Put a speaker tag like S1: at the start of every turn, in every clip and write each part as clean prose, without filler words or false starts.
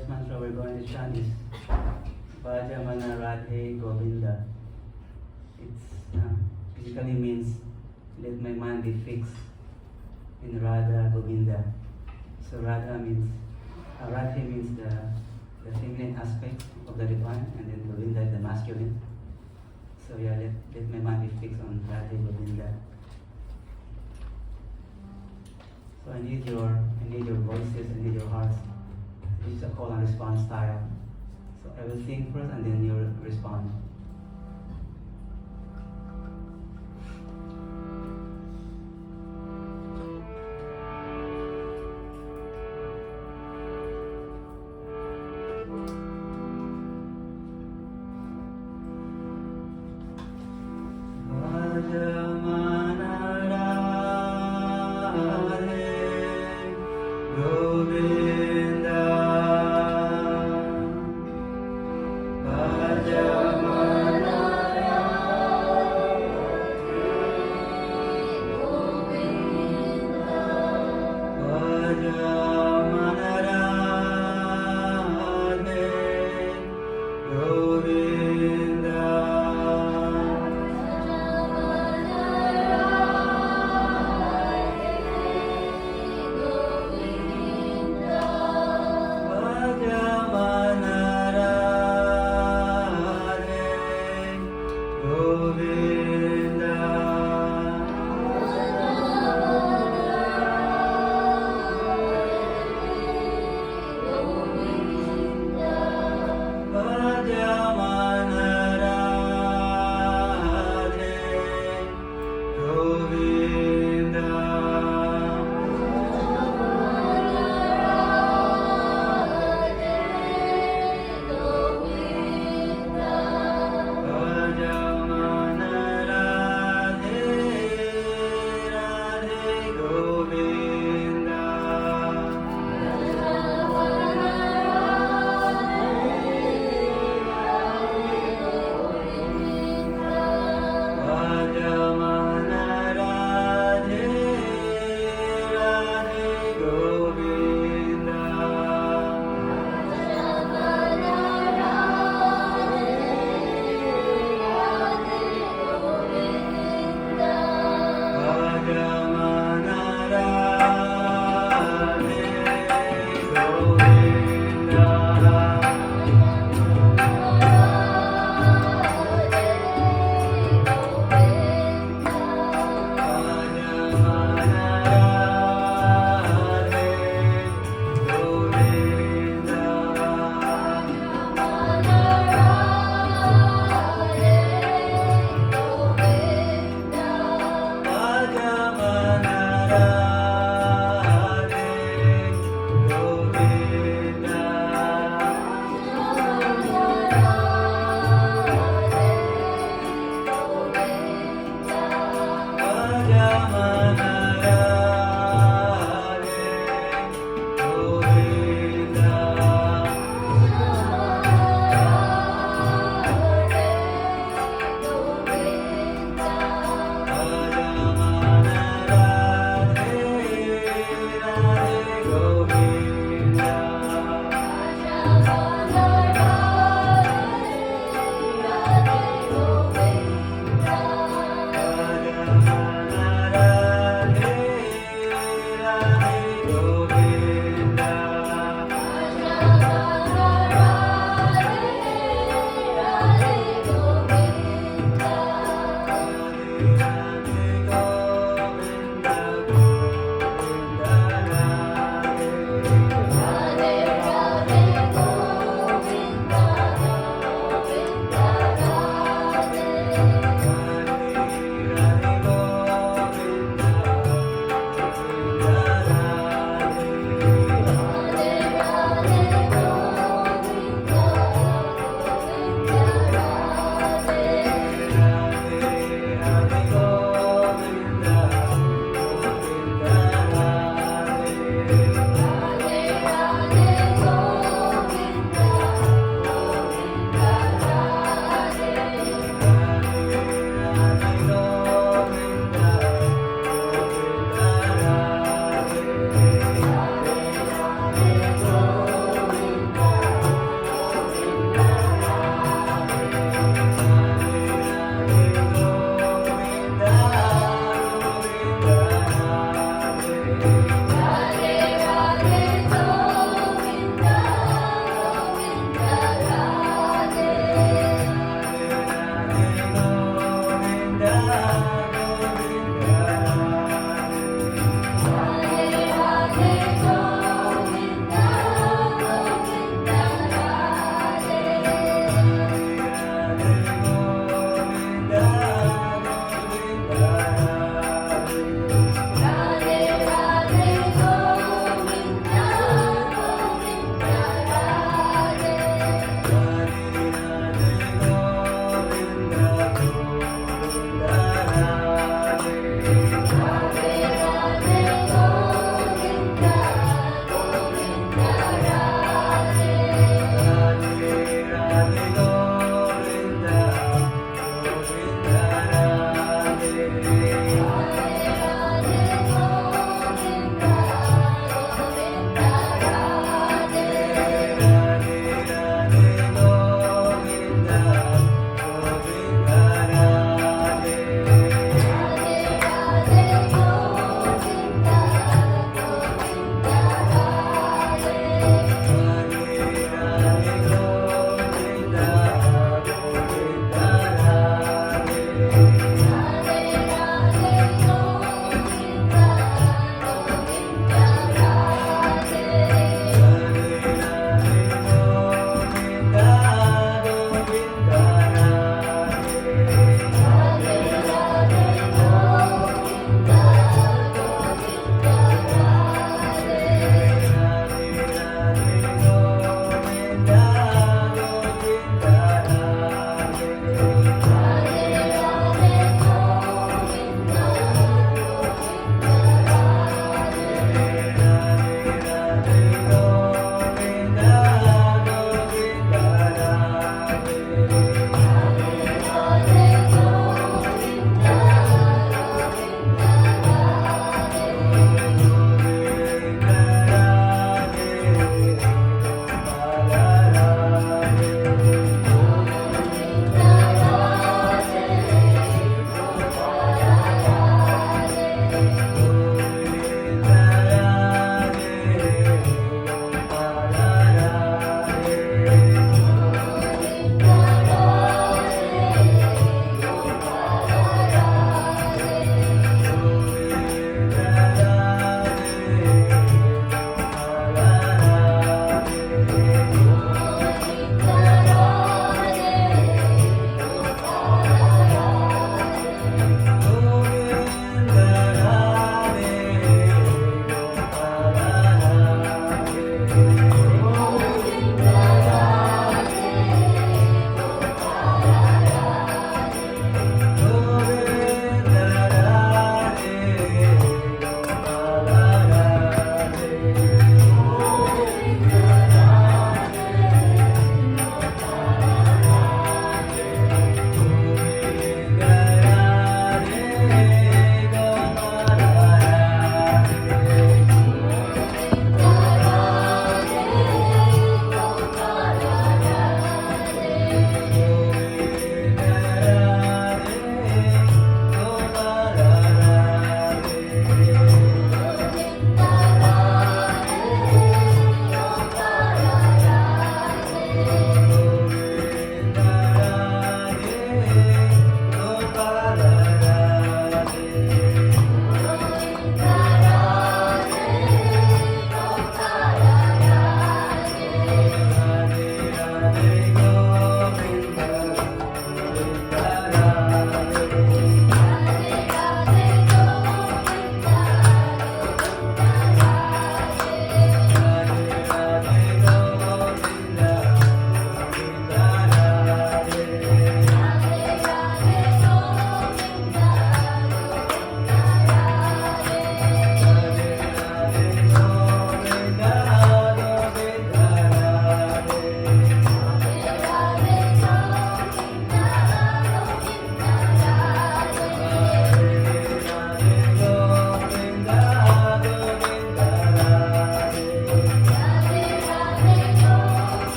S1: first mantra we're going to chant is Bhajamana Radhe Govinda. It basically means let my mind be fixed in Radha Govinda. So Radhe means the feminine aspect of the divine, and then Govinda is the masculine. So yeah, let my mind be fixed on Radhe Govinda. So I need your voices, I need your hearts. It's a call and response style. So I will sing first and then you'll respond.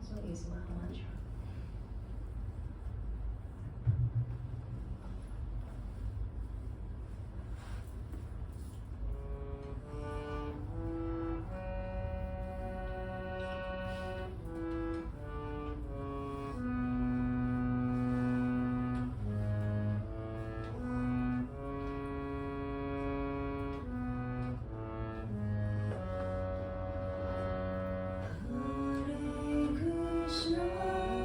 S2: also is Maha Mantra. Hare Krishna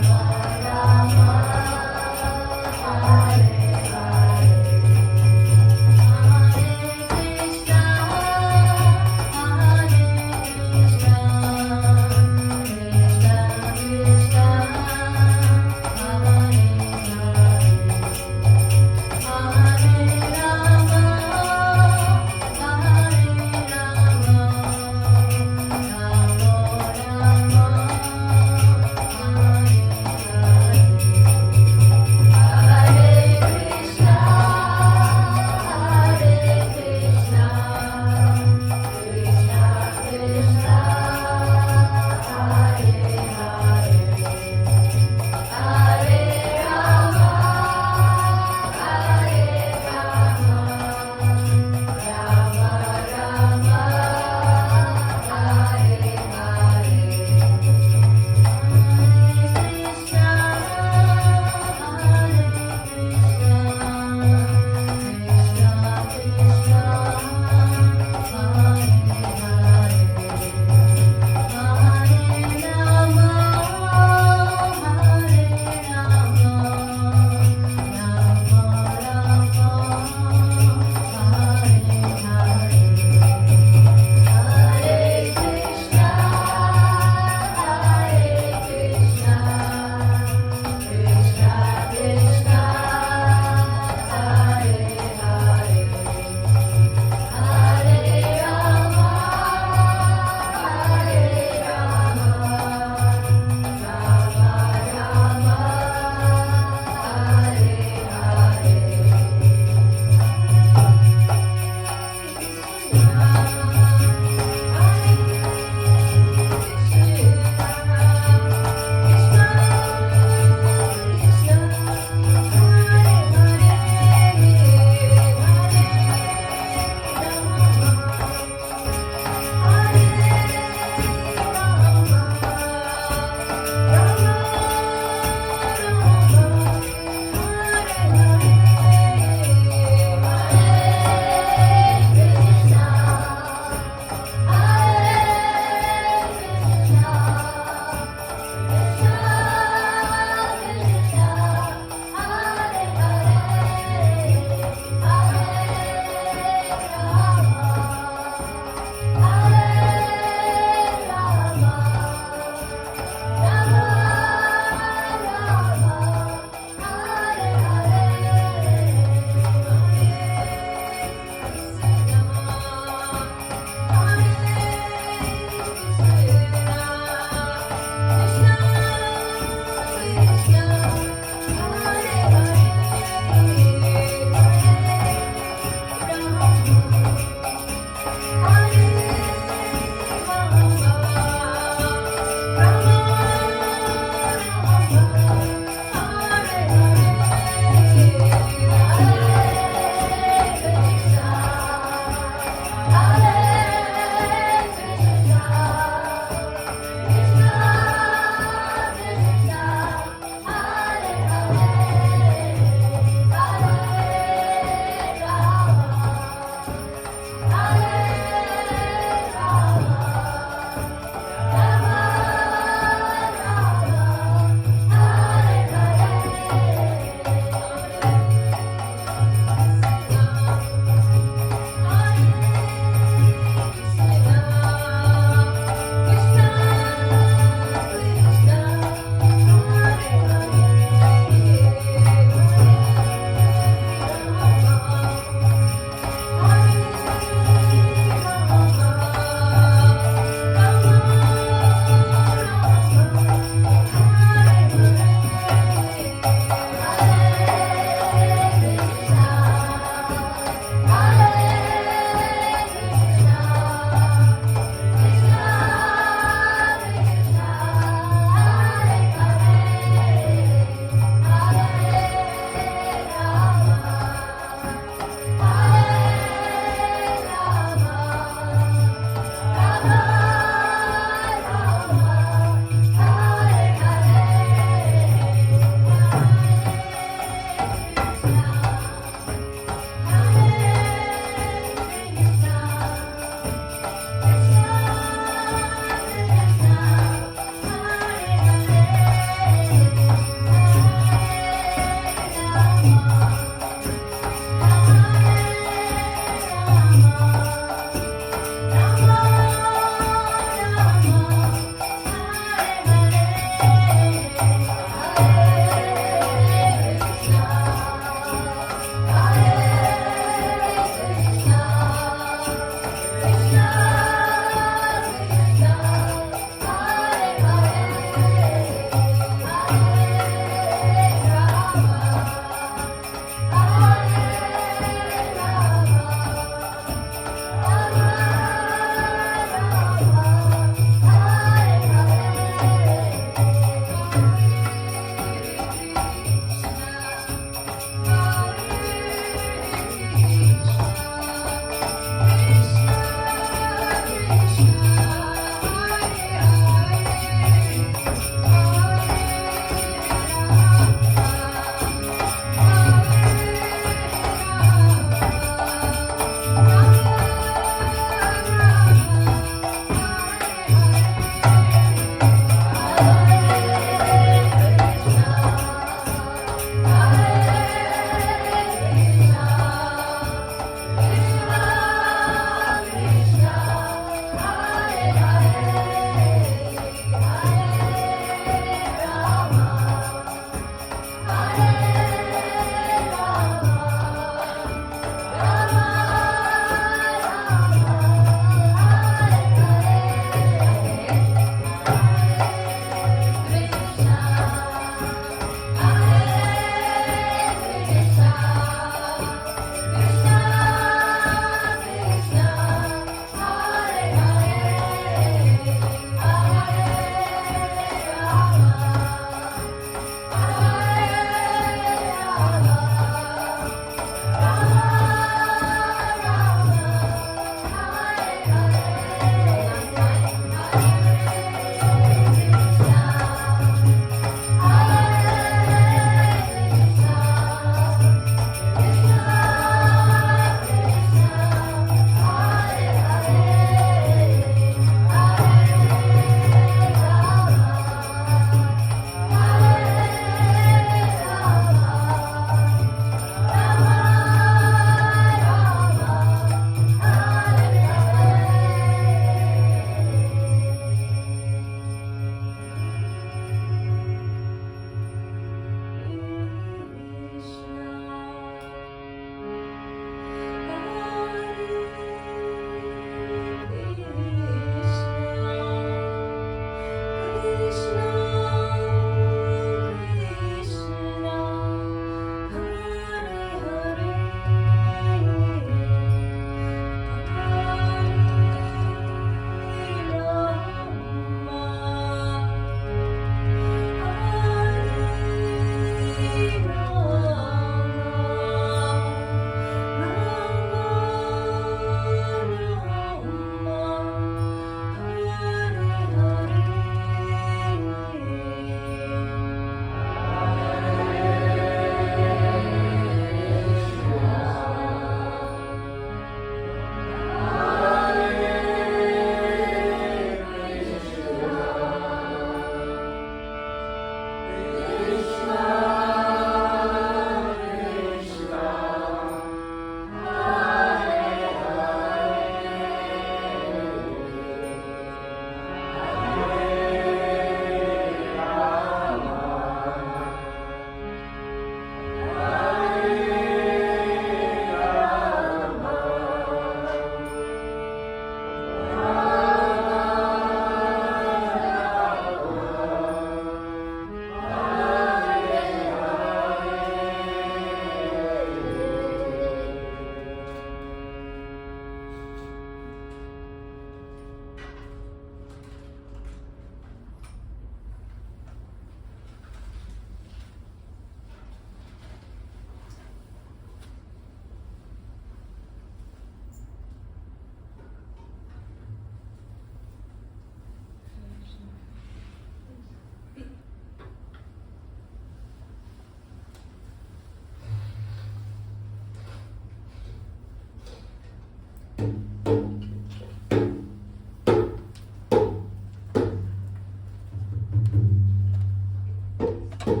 S2: Today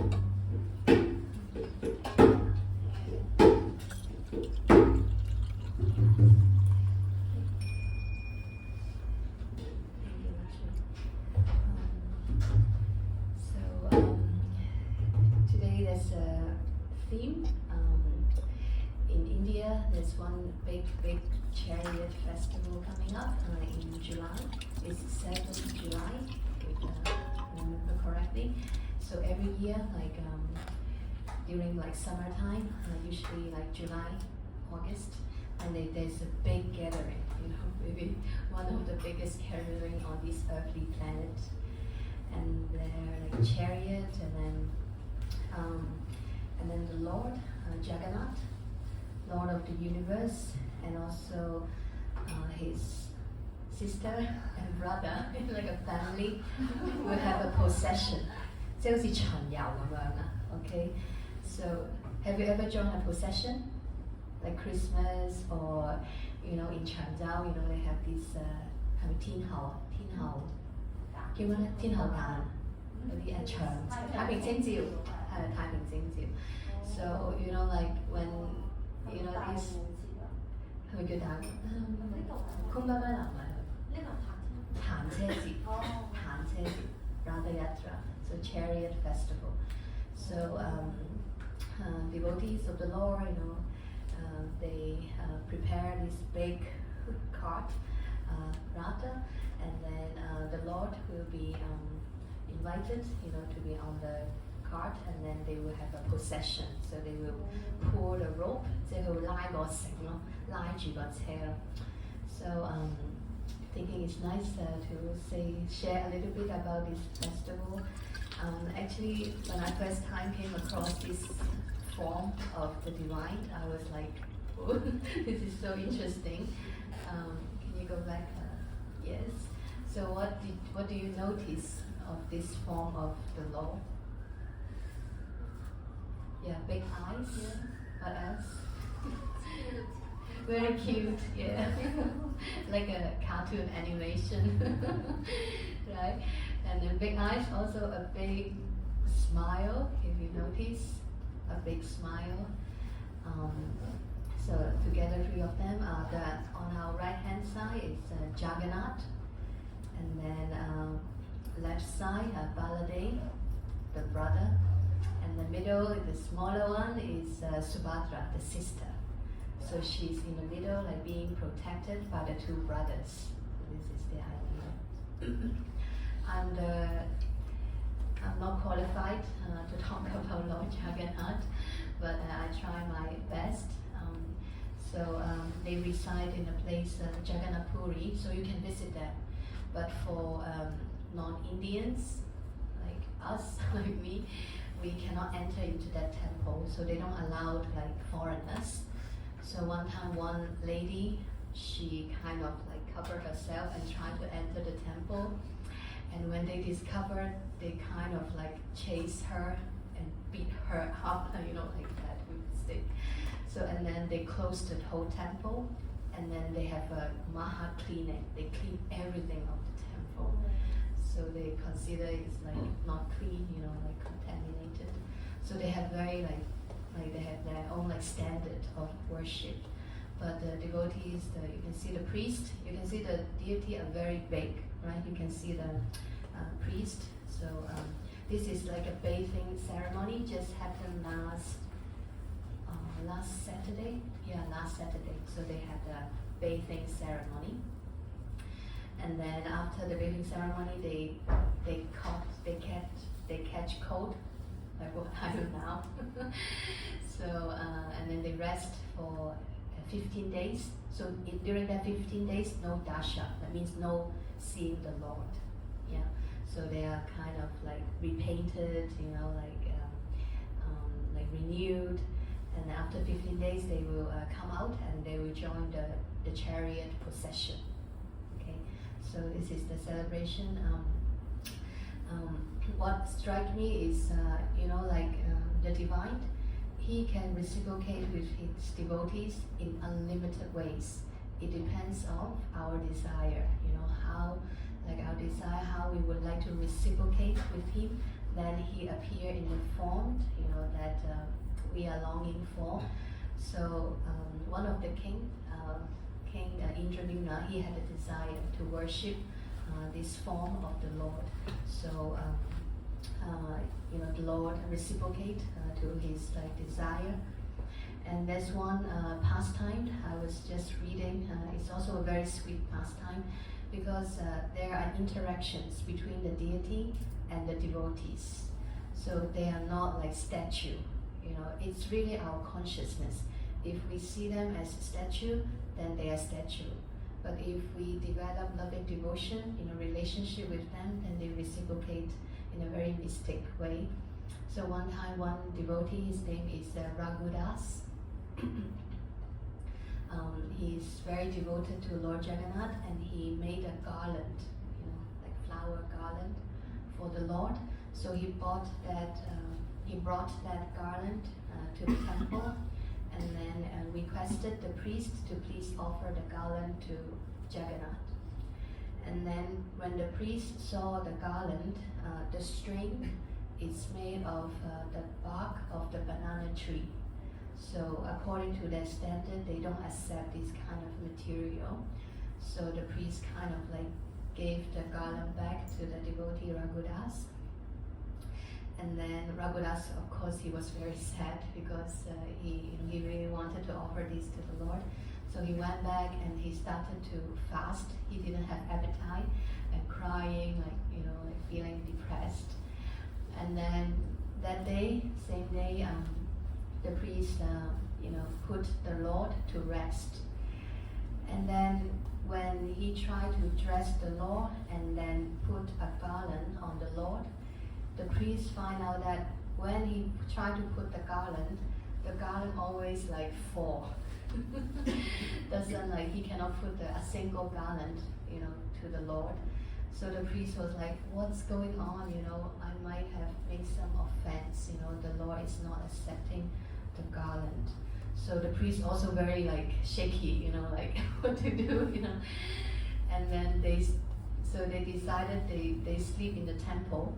S2: there's a theme. In India, there's one big chariot festival coming up in July. It's 7th July, if I remember correctly. So every year, like during like summertime, usually like July, August, and there's a big gathering. You know, maybe one of the biggest gathering on this earthly planet. And they're like chariot, and then the Lord Jagannath, Lord of the universe, and also his sister and brother, like a family, will have a procession. 即係好似巡遊咁樣啊 Okay, so have you ever joined a procession? Like Christmas or you know in Changzhou, you know they have this 係咪天后叫咩咧？天后誕嗰啲太平清醮係太平清醮。So you know like when you know this 係咪叫蛋？空巴巴南咪彈車節，Ratha Yatra, so chariot festival. So devotees of the Lord, you know, they prepare this big cart, Ratha, and then the Lord will be invited, you know, to be on the cart, and then they will have a procession. So they will pull the rope, 即係佢會拉個繩咯，拉住個車咯。So thinking it's nice to share a little bit about this festival. Actually, when I first time came across this form of the divine, I was like, oh, this is so interesting. Can you go back? Yes. So what do you notice of this form of the Lord? Yeah, big eyes. Yeah. What else? Very cute, yeah. Like a cartoon animation, right? And then big eyes, also a big smile, if you notice, a big smile. So together three of them, on our right hand side it's Jagannath, and then left side Baladev, the brother, and the middle, the smaller one is Subhadra, the sister. So she's in the middle, like being protected by the two brothers. This is the idea. And I'm not qualified to talk about Lord Jagannath, but I try my best. They reside in a place, Jagannath Puri, so you can visit them. But for non-Indians, like us, like me, we cannot enter into that temple, so they don't allow like foreigners. So one time, one lady, she kind of like covered herself and tried to enter the temple. And when they discovered, they kind of like chased her and beat her up, you know, like that with a stick. So and then they closed the whole temple, and then they have a Maha cleaning. They clean everything of the temple. So they consider it's like not clean, you know, like contaminated. So they have very like they have their own like standard of worship. But the devotees, you can see the priest, you can see the deity are very big, right? You can see the priest. So this is like a bathing ceremony, just happened last Saturday. Yeah, last Saturday. So they had a bathing ceremony. And then after the bathing ceremony, they catch cold, like what I do now. So and then they rest for 15 days. So during that 15 days, no dasha. That means no seeing the Lord. Yeah. So they are kind of like repainted, you know, like renewed. And after 15 days, they will come out and they will join the chariot procession. Okay. So this is the celebration. What strikes me is, you know, like the divine, he can reciprocate with his devotees in unlimited ways. It depends on our desire, you know, how, like our desire, how we would like to reciprocate with him. then he appeared in the form, that we are longing for. So one of the King Indradyumna, he had a desire to worship this form of the Lord. So the Lord reciprocate to his desire. And there's one pastime I was just reading. It's also a very sweet pastime because there are interactions between the deity and the devotees. So they are not like statue. It's really our consciousness. If we see them as statue, then they are statue. But if we develop loving devotion in a relationship with them, then they reciprocate in a very mystic way. So one time, one devotee, his name is Raghudas. He's very devoted to Lord Jagannath, and he made a garland, like flower garland for the Lord. So he brought that garland to the temple, and then requested the priest to please offer the garland to Jagannath. And then when the priest saw the garland, the string is made of the bark of the banana tree. So according to their standard, they don't accept this kind of material. So the priest kind of gave the garland back to the devotee Raghudas. And then Raghudas, of course, he was very sad because he really wanted to offer this to the Lord. So he went back and he started to fast. He didn't have appetite and crying, feeling depressed. And then that day, same day, the priest, put the Lord to rest. And then when he tried to dress the Lord and then put a garland on the Lord, the priest find out that when he tried to put the garland always fall. Doesn't he cannot put a single garland, to the Lord. So the priest was like, what's going on? I might have made some offense. The Lord is not accepting the garland. So the priest also very shaky, what to do, And then they decided they sleep in the temple,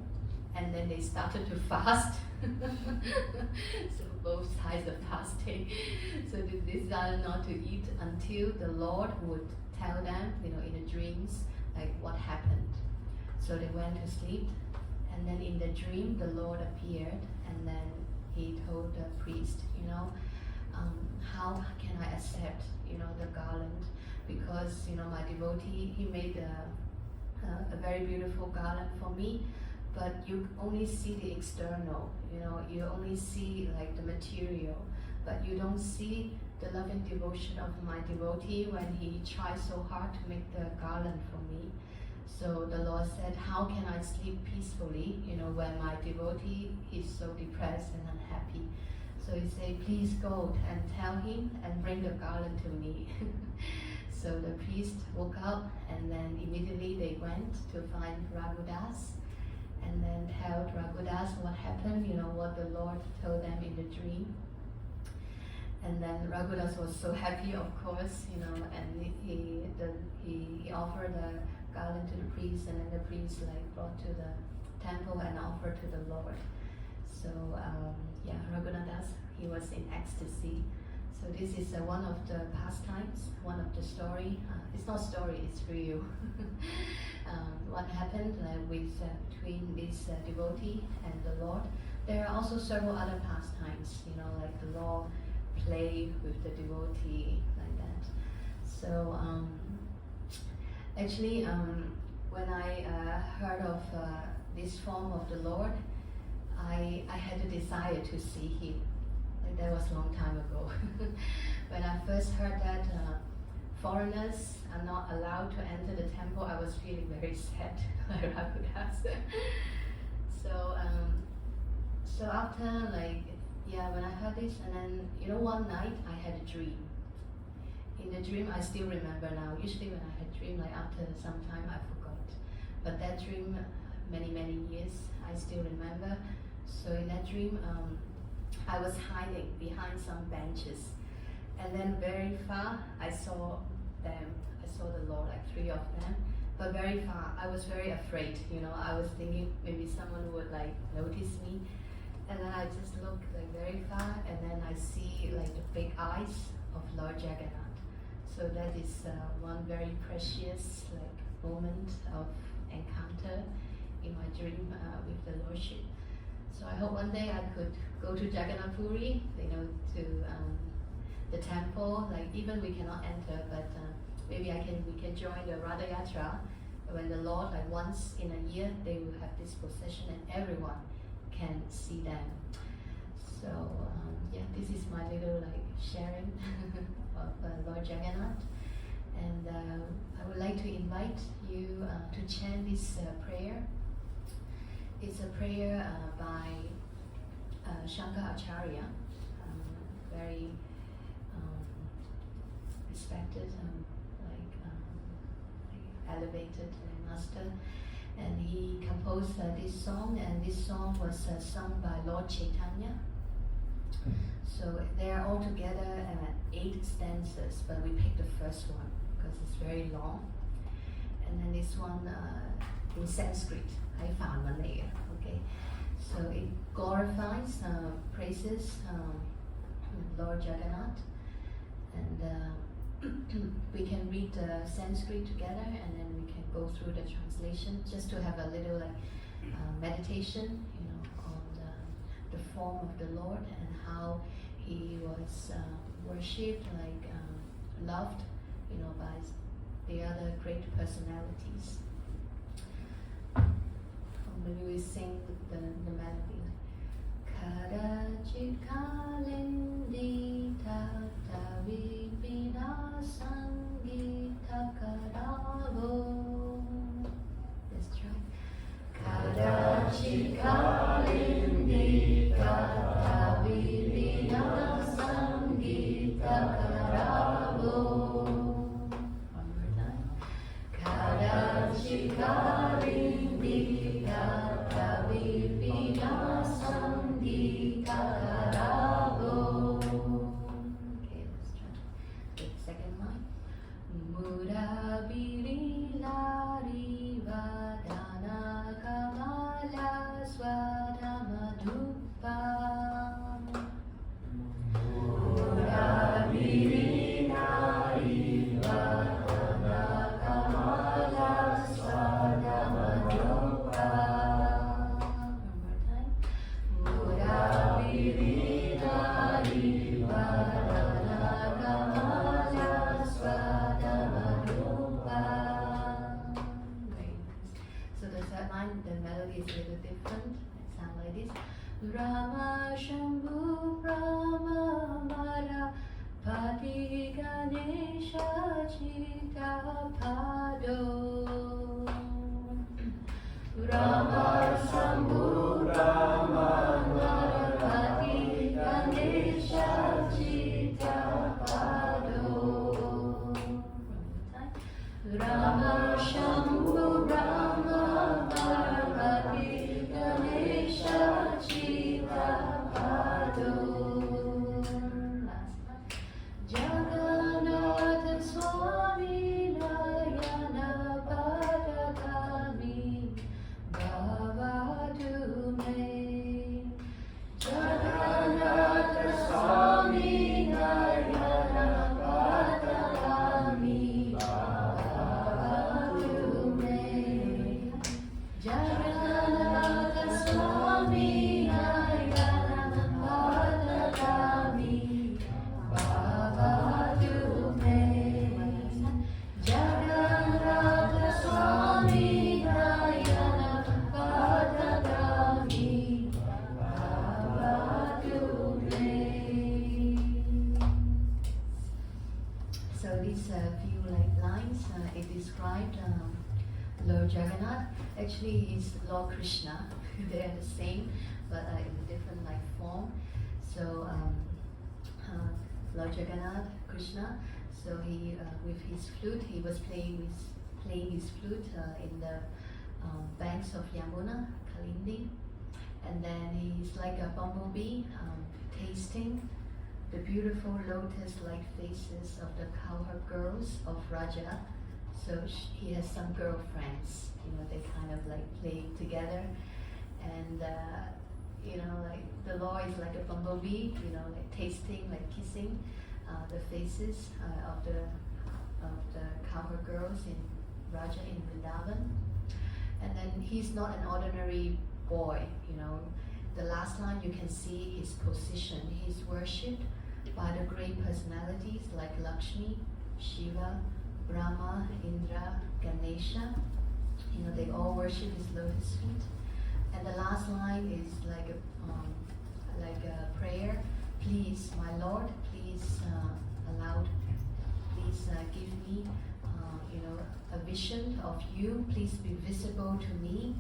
S2: and then they started to fast. So both sides are fasting. So they decided not to eat until the Lord would tell them, in the dreams, what happened. So they went to sleep, and then in the dream the Lord appeared, and then he told the priest, how can I accept, the garland? Because, my devotee, he made a very beautiful garland for me, but you only see the external, you only see the material, but you don't see the loving devotion of my devotee when he tries so hard to make the garland for me. So the Lord said, how can I sleep peacefully, when my devotee is so depressed and unhappy? So he said, please go and tell him and bring the garland to me. So the priest woke up, and then immediately they went to find Raghudas, and then told Raghudas what happened, what the Lord told them in the dream. And then Raghudas was so happy, of course, and he offered the garland to the priest, and then the priest brought to the temple and offered to the Lord. So Raghunadas, he was in ecstasy. So this is one of the pastimes, one of the story. It's not story, it's real. What happened between this devotee and the Lord. There are also several other pastimes, the Lord play with the devotee like that. So actually, when I heard of this form of the Lord, I had a desire to see him. That was a long time ago. When I first heard that foreigners are not allowed to enter the temple, I was feeling very sad. So after when I heard this, and then one night I had a dream. In the dream, I still remember now. Usually when I had a dream, after some time I forgot. But that dream, many years, I still remember. So in that dream, I was hiding behind some benches, and then very far I saw them. I saw the Lord, 3 of them. but very far. I was very afraid, you know. I was thinking maybe someone would like notice me, and then I just look like very far, and then I see like the big eyes of Lord Jagannath. So that is one very precious like moment of encounter in my dream with the Lordship. So I hope one day I could go to Jagannath Puri, you know, to the temple. Like even we cannot enter, but maybe we can join the Radha Yatra when the Lord, like once in a year, they will have this procession and everyone can see them. So yeah, this is my little like sharing of Lord Jagannath, and I would like to invite you to chant this prayer. It's a prayer by Shankar Acharya, very respected and elevated master, and he composed this song, and this song was sung by Lord Chaitanya. So they are all together 8 stanzas, but we picked the first one because it's very long. And then this one in Sanskrit, I found one there. Okay, so it glorifies, praises Lord Jagannath, and we can read the Sanskrit together, and then we can go through the translation just to have a little meditation, you know, on the form of the Lord and how he was worshipped, loved, you know, by the other great personalities. Maybe we sing the melody. Kadachit kalindi tata vipina sangita karavo. Let's try. Kadachit kalindi tata vipina sangita karavo. One more time. Kadachit kalindi tata vipina sangita karavo. Okay, let's try. The second line. Murabiri lari vadana kamala swadamadupa. Murabiri lari vadana kamala swadamadupa. One more time. Murabiri lari vadana kamala swadamadupa. Very nice. So the third line, the melody is a little different. It sounds like this. Rama Shambhu Brahma Mara Pati Ganesha Chita Pado. Rama Shambhu Brahma Mara Pati Ganesha Chita Pado. Rama Shambhu Brahma Parvati Ganesha Chita Pado. Jagannatha Swami Nayana Padakami Bhavadu Me. Jagannatha Swami Nayana Padakami Bhavadu Me. Jagannatha Swami Nayana Padakami Bhavadu Me. Jagannatha Swami Nayana Padakami Bhavadu Me. So these few lines, it described Lord Jagannath. Actually, he's Lord Krishna. They are the same, but in a different form. So Lord Jagannath, Krishna. So he, with his flute, he was playing his flute in the banks of Yamuna, Kalindi, and then he's like a bumblebee, tasting the beautiful lotus-like faces of the cowherd girls of Raja So he has some girlfriends. They kind of like play together, and like the law is like a bumblebee. Like tasting, like kissing the faces of the cowherd girls in Raja in Vrindavan. And then he's not an ordinary boy. The last line you can see his position. He's worshipped by the great personalities like Lakshmi, Shiva, Brahma, Indra, Ganesha. They all worship his lotus feet. And the last line is like a prayer. Please, my Lord, please give me, a vision of you. Please be visible to me,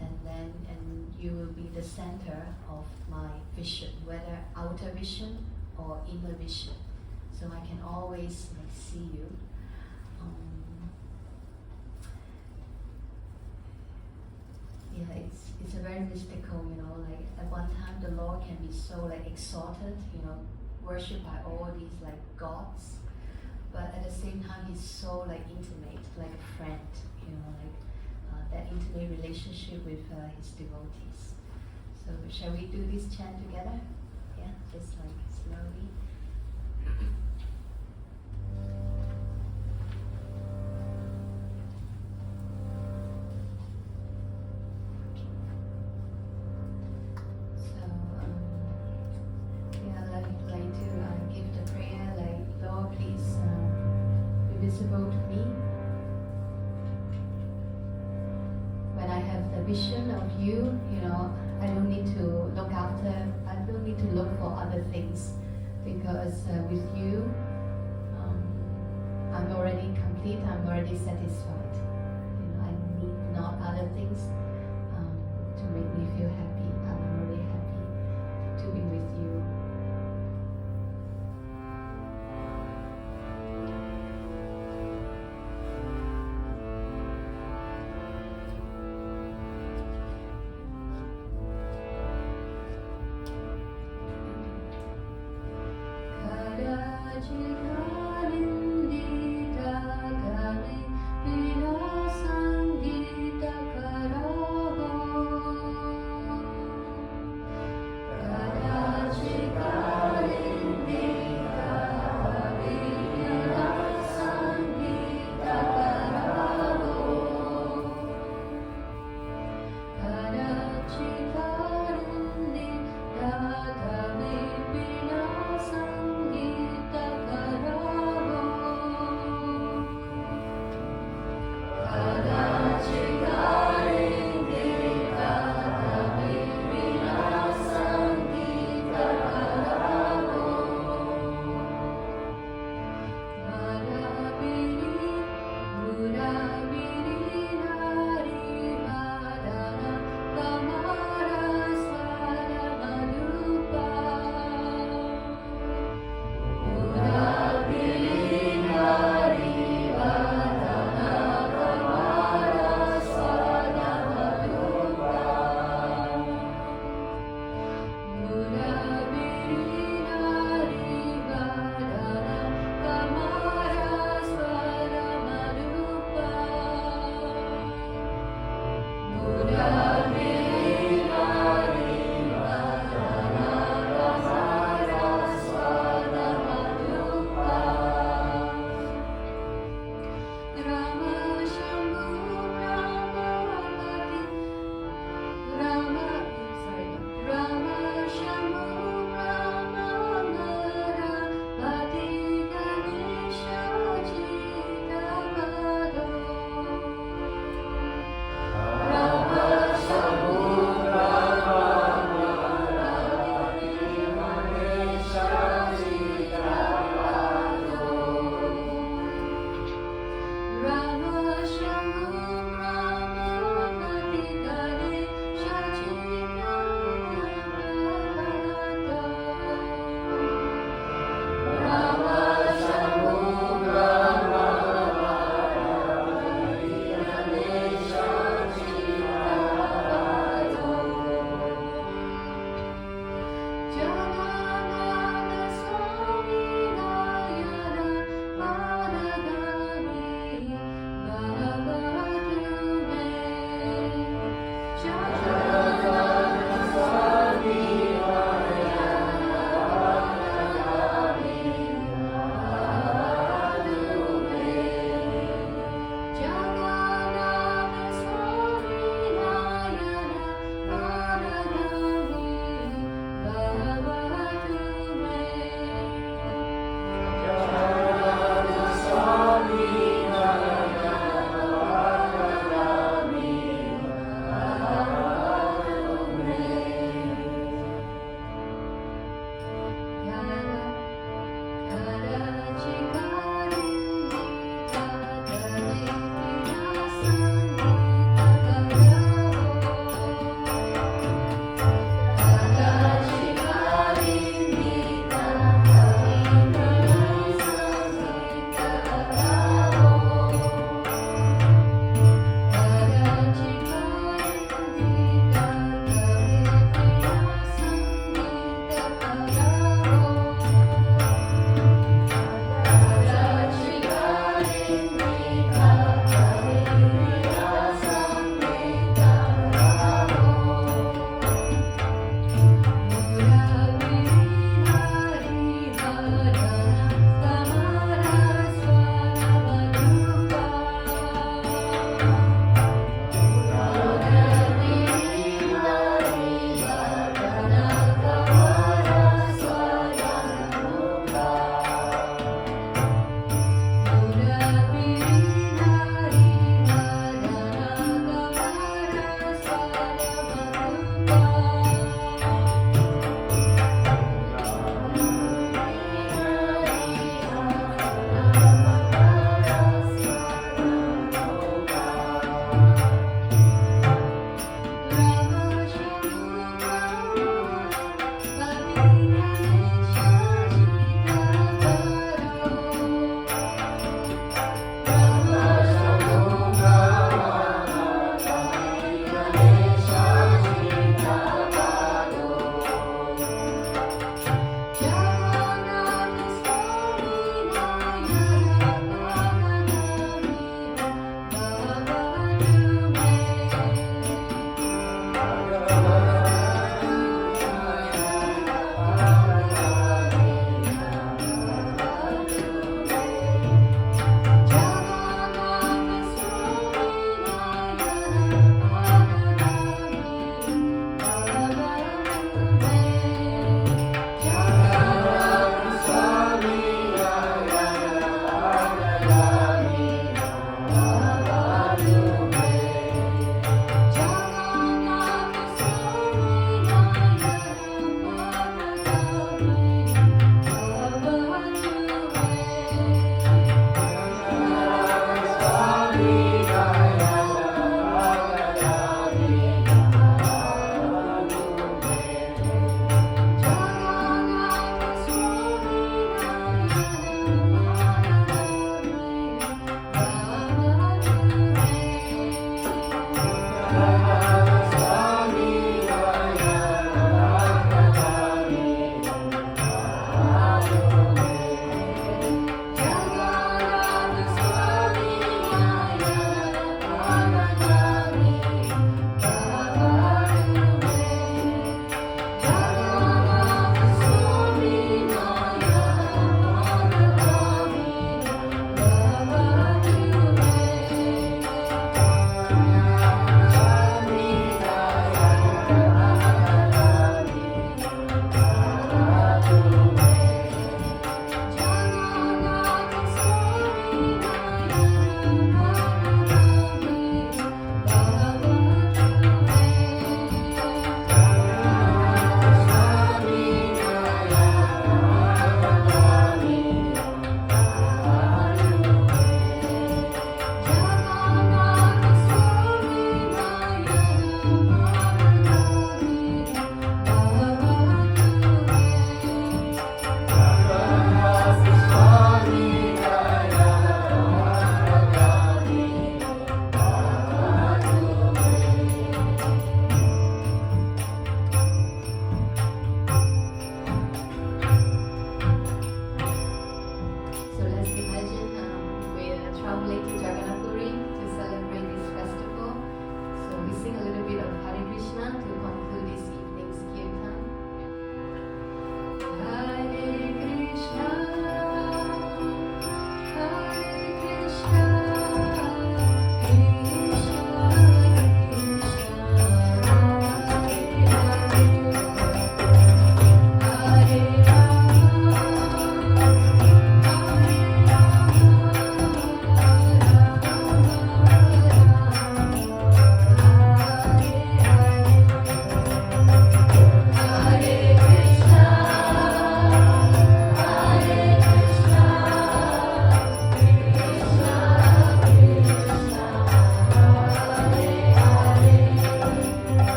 S2: and you will be the center of my vision, whether outer vision or inner vision. So I can always see you. It's a very mystical, like at one time the Lord can be so like exalted, worshipped by all these like gods, but at the same time he's so like intimate, like a friend, like that intimate relationship with his devotees. So shall we do this chant together? Yeah, just like slowly. Visible to me. When I have the vision of you, I don't need to look for other things, because with you, I'm already complete, I'm already satisfied. I need not other things.